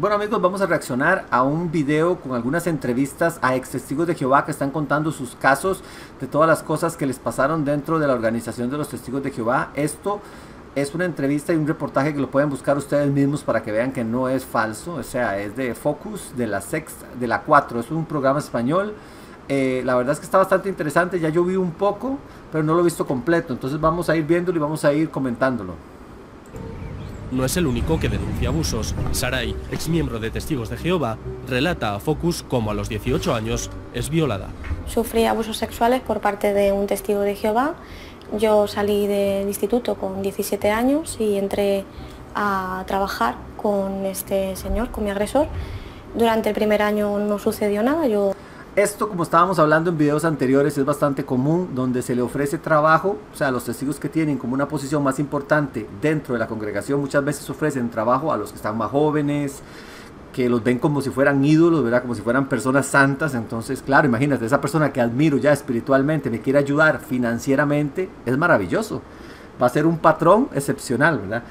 Bueno amigos, vamos a reaccionar a un video con algunas entrevistas a ex testigos de Jehová que están contando sus casos de todas las cosas que les pasaron dentro de la organización de los testigos de Jehová. Esto es una entrevista y un reportaje que lo pueden buscar ustedes mismos para que vean que no es falso. O sea, es de Focus, de la Sexta, de la 4, es un programa español. La verdad es que está bastante interesante, ya yo vi un poco, pero no lo he visto completo. Entonces vamos a ir viéndolo y vamos a ir comentándolo. No es el único que denuncia abusos. Sarai, ex miembro de Testigos de Jehová, relata a Focus cómo a los 18 años es violada. Sufrí abusos sexuales por parte de un testigo de Jehová. Yo salí del instituto con 17 años y entré a trabajar con este señor, con mi agresor. Durante el primer año no sucedió nada. Esto, como estábamos hablando en videos anteriores, es bastante común, donde se le ofrece trabajo. O sea, los testigos que tienen como una posición más importante dentro de la congregación muchas veces ofrecen trabajo a los que están más jóvenes, que los ven como si fueran ídolos, ¿verdad? Como si fueran personas santas. Entonces, claro, imagínate, esa persona que admiro ya espiritualmente me quiere ayudar financieramente, es maravilloso. Va a ser un patrón excepcional, ¿verdad?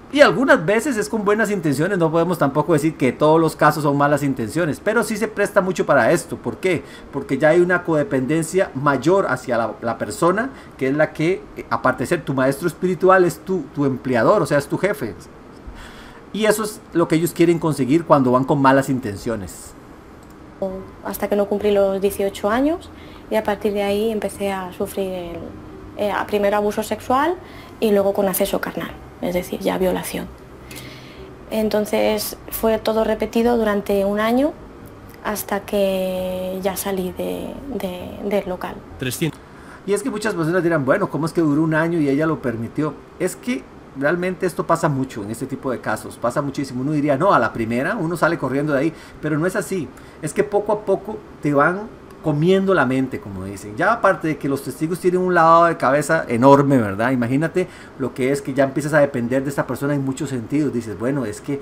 Y algunas veces es con buenas intenciones, no podemos tampoco decir que todos los casos son malas intenciones, pero sí se presta mucho para esto. ¿Por qué? Porque ya hay una codependencia mayor hacia la persona, que es la que, aparte de ser tu maestro espiritual, es tu empleador, o sea, es tu jefe. Y eso es lo que ellos quieren conseguir cuando van con malas intenciones. Hasta que no cumplí los 18 años y a partir de ahí empecé a sufrir primero abuso sexual y luego con acceso carnal. Es decir, ya violación. Entonces fue todo repetido durante un año hasta que ya salí del local. 300. Y es que muchas personas dirán, bueno, ¿cómo es que duró un año y ella lo permitió? Es que realmente esto pasa mucho en este tipo de casos, pasa muchísimo. Uno diría, no, a la primera uno sale corriendo de ahí, pero no es así. Es que poco a poco te van comiendo la mente, como dicen. Ya aparte de que los testigos tienen un lavado de cabeza enorme, ¿verdad? Imagínate lo que es que ya empiezas a depender de esta persona en muchos sentidos. Dices, bueno, es que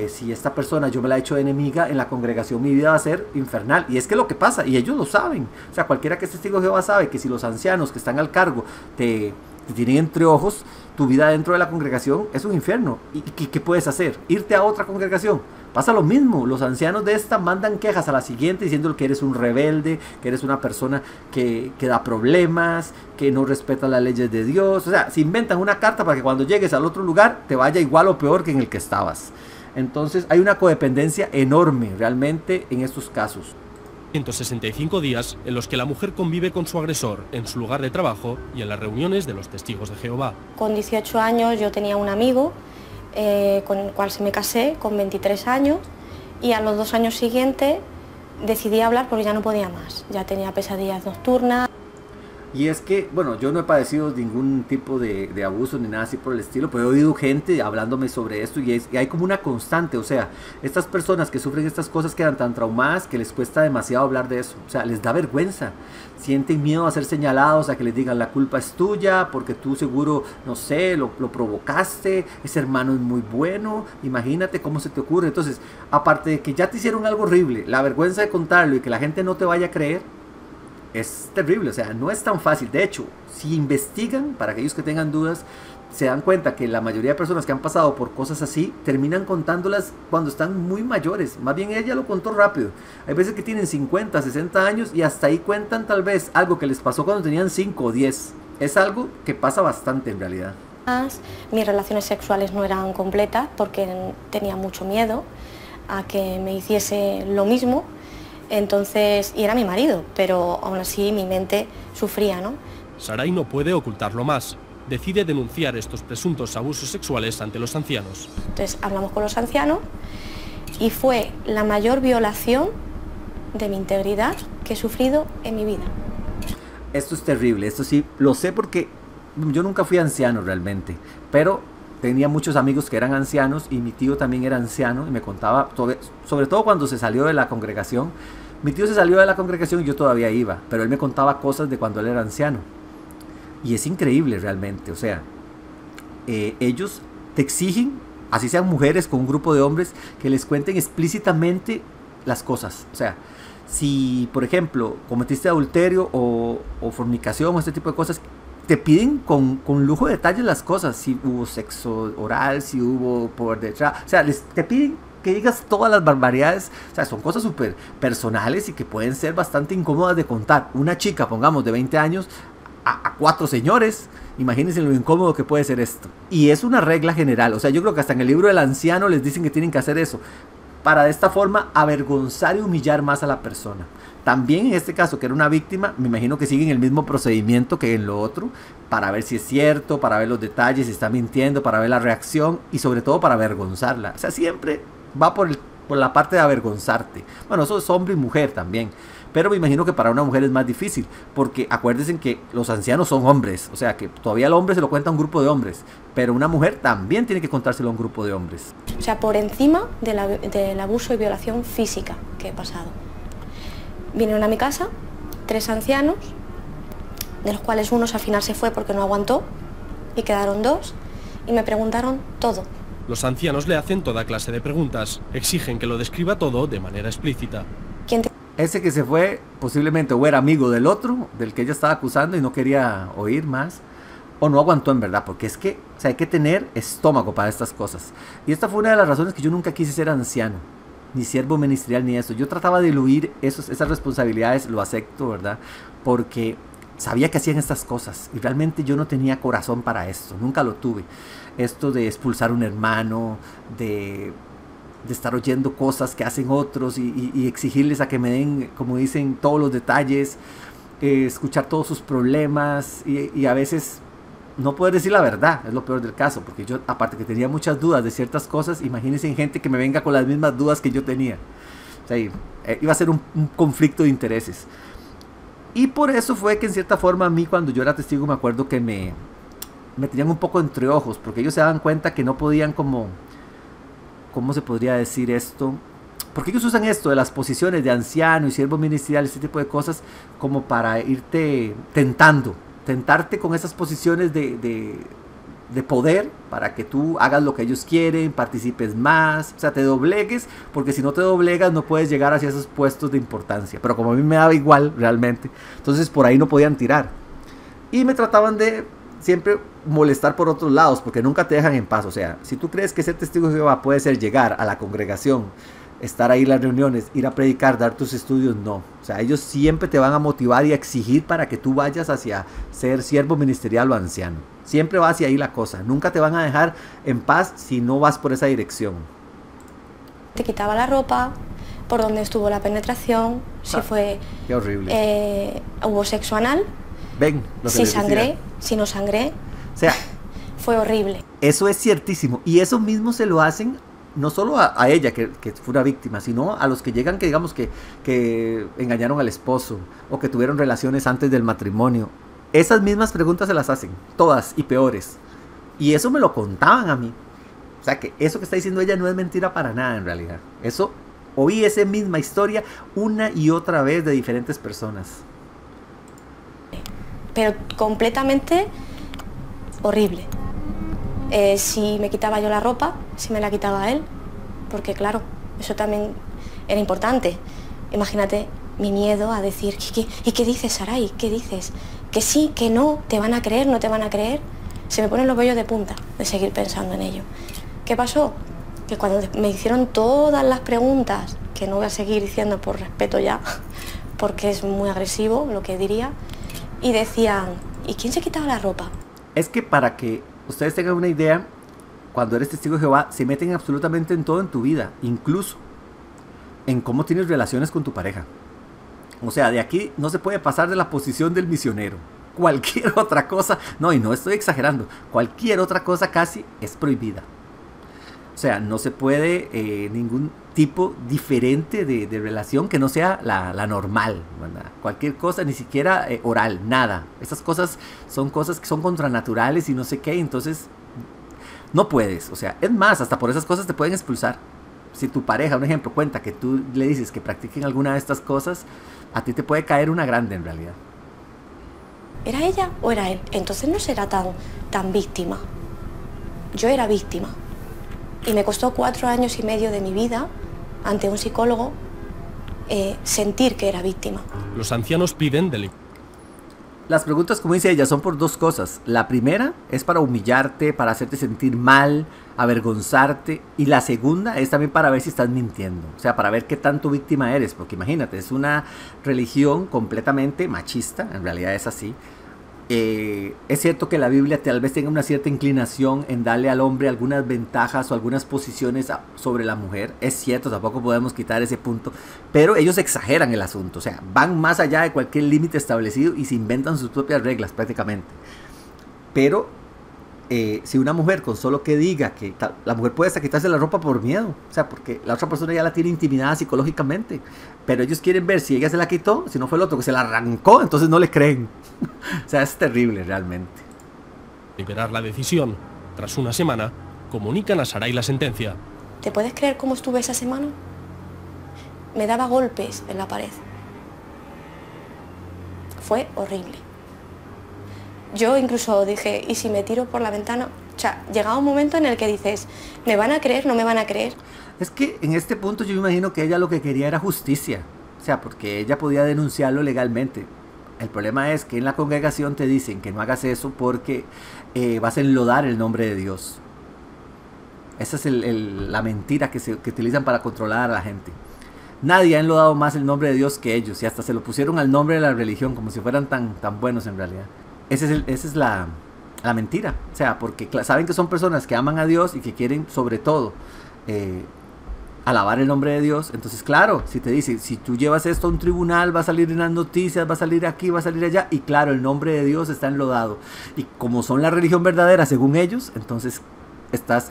si esta persona yo me la he hecho de enemiga en la congregación, mi vida va a ser infernal. Y es que lo que pasa, y ellos lo saben. O sea, cualquiera que es testigo de Jehová sabe que si los ancianos que están al cargo te tienen entre ojos, tu vida dentro de la congregación es un infierno. ¿Y qué puedes hacer? ¿Irte a otra congregación? Pasa lo mismo, los ancianos de esta mandan quejas a la siguiente diciendo que eres un rebelde, que eres una persona que da problemas, que no respeta las leyes de Dios. O sea, se inventan una carta para que cuando llegues al otro lugar te vaya igual o peor que en el que estabas. Entonces hay una codependencia enorme realmente en estos casos. 165 días en los que la mujer convive con su agresor en su lugar de trabajo y en las reuniones de los Testigos de Jehová. Con 18 años yo tenía un amigo con el cual se me casé con 23 años y a los 2 años siguientes decidí hablar porque ya no podía más, ya tenía pesadillas nocturnas. Y es que, bueno, yo no he padecido ningún tipo de abuso ni nada así por el estilo, pero he oído gente hablándome sobre esto y hay como una constante. O sea, estas personas que sufren estas cosas quedan tan traumadas que les cuesta demasiado hablar de eso. O sea, les da vergüenza, sienten miedo a ser señalados, a que les digan la culpa es tuya, porque tú seguro, no sé, lo provocaste, ese hermano es muy bueno, imagínate cómo se te ocurre. Entonces, aparte de que ya te hicieron algo horrible, la vergüenza de contarlo y que la gente no te vaya a creer, es terrible. O sea, no es tan fácil. De hecho, si investigan, para aquellos que tengan dudas, se dan cuenta que la mayoría de personas que han pasado por cosas así terminan contándolas cuando están muy mayores. Más bien ella lo contó rápido. Hay veces que tienen 50, 60 años y hasta ahí cuentan tal vez algo que les pasó cuando tenían 5 o 10. Es algo que pasa bastante en realidad. Mis relaciones sexuales no eran completas porque tenía mucho miedo a que me hiciese lo mismo. Entonces, y era mi marido, pero aún así mi mente sufría, ¿no? Sarai no puede ocultarlo más. Decide denunciar estos presuntos abusos sexuales ante los ancianos. Entonces hablamos con los ancianos y fue la mayor violación de mi integridad que he sufrido en mi vida. Esto es terrible, esto sí, lo sé porque yo nunca fui anciano realmente, pero tenía muchos amigos que eran ancianos y mi tío también era anciano y me contaba, sobre todo cuando se salió de la congregación. Mi tío se salió de la congregación y yo todavía iba, pero él me contaba cosas de cuando él era anciano. Y es increíble realmente, o sea, ellos te exigen, así sean mujeres con un grupo de hombres, que les cuenten explícitamente las cosas. O sea, si por ejemplo cometiste adulterio o fornicación o este tipo de cosas, te piden con lujo de detalle las cosas, si hubo sexo oral, si hubo por detrás, o sea, te piden que digas todas las barbaridades, o sea, son cosas súper personales y que pueden ser bastante incómodas de contar. Una chica, pongamos, de 20 años a 4 señores, imagínense lo incómodo que puede ser esto. Y es una regla general, o sea, yo creo que hasta en el libro del anciano les dicen que tienen que hacer eso, para de esta forma avergonzar y humillar más a la persona. También en este caso, que era una víctima, me imagino que siguen el mismo procedimiento que en lo otro, para ver si es cierto, para ver los detalles, si está mintiendo, para ver la reacción y sobre todo para avergonzarla. O sea, siempre va por la parte de avergonzarte. Bueno, eso es hombre y mujer también. Pero me imagino que para una mujer es más difícil, porque acuérdense que los ancianos son hombres, o sea que todavía el hombre se lo cuenta a un grupo de hombres, pero una mujer también tiene que contárselo a un grupo de hombres. O sea, por encima del abuso y violación física que he pasado. Vinieron a mi casa 3 ancianos, de los cuales uno al final se fue porque no aguantó, y quedaron 2, y me preguntaron todo. Los ancianos le hacen toda clase de preguntas, exigen que lo describa todo de manera explícita. Ese que se fue posiblemente o era amigo del otro, del que ella estaba acusando y no quería oír más, o no aguantó en verdad, porque es que, o sea, hay que tener estómago para estas cosas. Y esta fue una de las razones que yo nunca quise ser anciano, ni siervo ministerial, ni eso. Yo trataba de diluir esas responsabilidades, lo acepto, ¿verdad? Porque sabía que hacían estas cosas y realmente yo no tenía corazón para esto, nunca lo tuve. Esto de expulsar a un hermano, de estar oyendo cosas que hacen otros y exigirles a que me den, como dicen, todos los detalles, escuchar todos sus problemas y a veces no poder decir la verdad, es lo peor del caso, porque yo, aparte que tenía muchas dudas de ciertas cosas, imagínense en gente que me venga con las mismas dudas que yo tenía. O sea, iba a ser un conflicto de intereses. Y por eso fue que en cierta forma a mí, cuando yo era testigo, me acuerdo que me tenían un poco entre ojos, porque ellos se daban cuenta que no podían como, ¿cómo se podría decir esto? Porque ellos usan esto de las posiciones de anciano y siervo ministerial, este tipo de cosas, como para irte tentarte con esas posiciones de poder, para que tú hagas lo que ellos quieren, participes más, o sea, te doblegues, porque si no te doblegas no puedes llegar hacia esos puestos de importancia. Pero como a mí me daba igual realmente, entonces por ahí no podían tirar. Y me trataban de siempre molestar por otros lados, porque nunca te dejan en paz. O sea, si tú crees que ser testigo de Jehová puede ser llegar a la congregación, estar ahí en las reuniones, ir a predicar, dar tus estudios, no. O sea, ellos siempre te van a motivar y a exigir para que tú vayas hacia ser siervo ministerial o anciano. Siempre va hacia ahí la cosa. Nunca te van a dejar en paz si no vas por esa dirección. Te quitaba la ropa, por donde estuvo la penetración, si fue... Qué horrible. Hubo sexo anal. Ven, lo que si les sangré, decía. si no sangré. O sea, fue horrible. Eso es ciertísimo. Y eso mismo se lo hacen no solo a ella, que fue una víctima, sino a los que llegan, que digamos que engañaron al esposo o que tuvieron relaciones antes del matrimonio. Esas mismas preguntas se las hacen, todas y peores. Y eso me lo contaban a mí. O sea que eso que está diciendo ella no es mentira para nada en realidad. Eso, oí esa misma historia una y otra vez de diferentes personas. Pero completamente horrible. Si me quitaba yo la ropa, si me la quitaba él, porque claro, eso también era importante. Imagínate mi miedo a decir, ¿y qué dices, Saray? ¿Qué dices? Que sí, que no, ¿te van a creer, no te van a creer? Se me ponen los vellos de punta de seguir pensando en ello. ¿Qué pasó? Que cuando me hicieron todas las preguntas, que no voy a seguir diciendo por respeto ya, porque es muy agresivo lo que diría, y decían, ¿y quién se quitaba la ropa? Es que para que ustedes tengan una idea, cuando eres testigo de Jehová, se meten absolutamente en todo en tu vida, incluso en cómo tienes relaciones con tu pareja. O sea, de aquí no se puede pasar de la posición del misionero. Cualquier otra cosa, no, y no estoy exagerando, cualquier otra cosa casi es prohibida. O sea, no se puede ningún tipo diferente de relación que no sea la normal, ¿verdad? Cualquier cosa, ni siquiera oral, nada. Esas cosas son cosas que son contranaturales y no sé qué, entonces no puedes. O sea, es más, hasta por esas cosas te pueden expulsar. Si tu pareja, un ejemplo, cuenta que tú le dices que practiquen alguna de estas cosas, a ti te puede caer una grande en realidad. ¿Era ella o era él? Entonces no será tan víctima. Yo era víctima. Y me costó 4 años y medio de mi vida, ante un psicólogo, sentir que era víctima. Los ancianos piden Las preguntas, como dice ella, son por dos cosas. La primera es para humillarte, para hacerte sentir mal, avergonzarte. Y la segunda es también para ver si estás mintiendo. O sea, para ver qué tanto víctima eres. Porque imagínate, es una religión completamente machista. En realidad es así. Es cierto que la Biblia tal vez tenga una cierta inclinación en darle al hombre algunas ventajas o algunas posiciones sobre la mujer. Es cierto, tampoco podemos quitar ese punto, pero ellos exageran el asunto, o sea, van más allá de cualquier límite establecido y se inventan sus propias reglas prácticamente. Pero si una mujer con solo que diga que la mujer puede hasta quitarse la ropa por miedo, o sea, porque la otra persona ya la tiene intimidada psicológicamente, pero ellos quieren ver si ella se la quitó, si no fue el otro que se la arrancó, entonces no le creen. O sea, es terrible realmente. Liberar la decisión. Tras una semana, comunican a Sarai la sentencia. ¿Te puedes creer cómo estuve esa semana? Me daba golpes en la pared. Fue horrible. Yo incluso dije, ¿y si me tiro por la ventana? O sea, llegaba un momento en el que dices, ¿me van a creer? ¿No me van a creer? Es que en este punto yo me imagino que ella lo que quería era justicia. O sea, porque ella podía denunciarlo legalmente. El problema es que en la congregación te dicen que no hagas eso porque vas a enlodar el nombre de Dios. Esa es la mentira que utilizan para controlar a la gente. Nadie ha enlodado más el nombre de Dios que ellos. Y hasta se lo pusieron al nombre de la religión como si fueran tan buenos en realidad. Esa es la mentira. O sea, porque saben que son personas que aman a Dios y que quieren sobre todo alabar el nombre de Dios. Entonces, claro, si te dicen, si tú llevas esto a un tribunal, va a salir en las noticias, va a salir aquí, va a salir allá. Y claro, el nombre de Dios está enlodado. Y como son la religión verdadera según ellos, entonces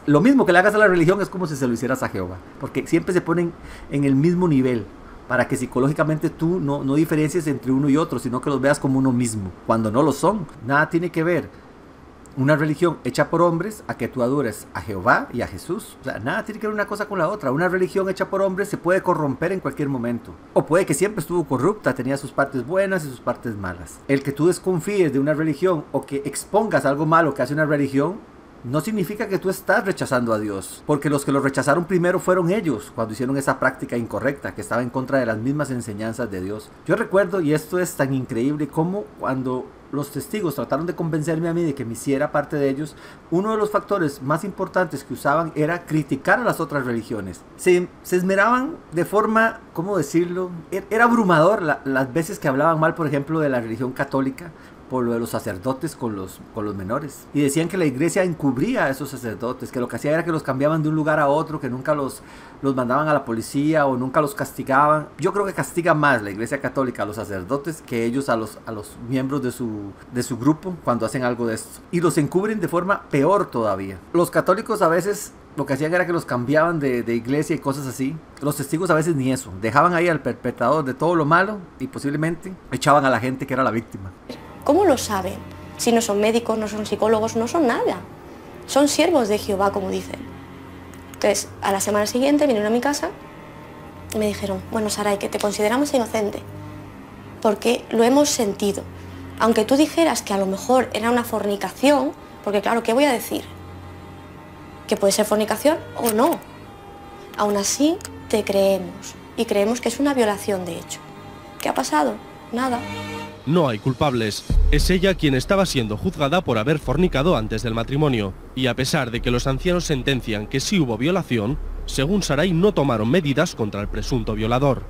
lo mismo que le hagas a la religión es como si se lo hicieras a Jehová. Porque siempre se ponen en el mismo nivel, para que psicológicamente tú no diferencies entre uno y otro, sino que los veas como uno mismo, cuando no lo son. Nada tiene que ver una religión hecha por hombres a que tú adores a Jehová y a Jesús. O sea, nada tiene que ver una cosa con la otra. Una religión hecha por hombres se puede corromper en cualquier momento. O puede que siempre estuvo corrupta, tenía sus partes buenas y sus partes malas. El que tú desconfíes de una religión o que expongas algo malo que hace una religión, no significa que tú estás rechazando a Dios, porque los que lo rechazaron primero fueron ellos cuando hicieron esa práctica incorrecta que estaba en contra de las mismas enseñanzas de Dios. Yo recuerdo, y esto es tan increíble, como cuando los testigos trataron de convencerme a mí de que me hiciera parte de ellos, uno de los factores más importantes que usaban era criticar a las otras religiones. Se esmeraban de forma, ¿cómo decirlo? Era abrumador las veces que hablaban mal, por ejemplo, de la religión católica, por lo de los sacerdotes con los menores. Y decían que la iglesia encubría a esos sacerdotes, que lo que hacía era que los cambiaban de un lugar a otro, que nunca los mandaban a la policía o nunca los castigaban. Yo creo que castiga más la iglesia católica a los sacerdotes que ellos a los miembros de su grupo cuando hacen algo de esto. Y los encubren de forma peor todavía. Los católicos a veces lo que hacían era que los cambiaban de iglesia y cosas así. Los testigos a veces ni eso. Dejaban ahí al perpetrador de todo lo malo y posiblemente echaban a la gente que era la víctima. ¿Cómo lo saben? Si no son médicos, no son psicólogos, no son nada. Son siervos de Jehová, como dicen. Entonces, a la semana siguiente vinieron a mi casa y me dijeron, bueno, Sarai, que te consideramos inocente, porque lo hemos sentido. Aunque tú dijeras que a lo mejor era una fornicación, porque claro, ¿qué voy a decir? Que puede ser fornicación o no. Aún así, te creemos. Y creemos que es una violación, de hecho. ¿Qué ha pasado? Nada. No hay culpables. Es ella quien estaba siendo juzgada por haber fornicado antes del matrimonio. Y a pesar de que los ancianos sentencian que sí hubo violación, según Sarai no tomaron medidas contra el presunto violador.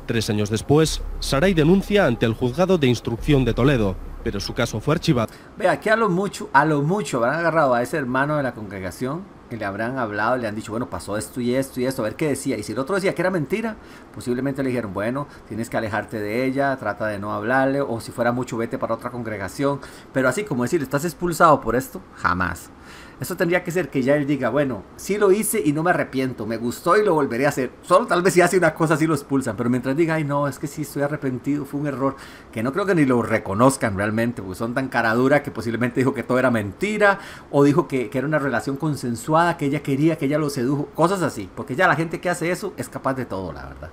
3 años después, Sarai denuncia ante el juzgado de instrucción de Toledo, pero su caso fue archivado. Vea, que a lo mucho habrán agarrado a ese hermano de la congregación que le habrán hablado, le han dicho, bueno, pasó esto y esto y esto, a ver qué decía. Y si el otro decía que era mentira, posiblemente le dijeron, bueno, tienes que alejarte de ella, trata de no hablarle, o si fuera mucho, vete para otra congregación. Pero así como decir, ¿estás expulsado por esto? Jamás. Eso tendría que ser que ya él diga, bueno, sí lo hice y no me arrepiento, me gustó y lo volveré a hacer. Solo tal vez si hace una cosa sí lo expulsan, pero mientras diga, ay no, es que sí estoy arrepentido, fue un error, que no creo que ni lo reconozcan realmente, porque son tan caradura que posiblemente dijo que todo era mentira, o dijo que era una relación consensuada, que ella quería, que ella lo sedujo, cosas así, porque ya la gente que hace eso es capaz de todo, la verdad.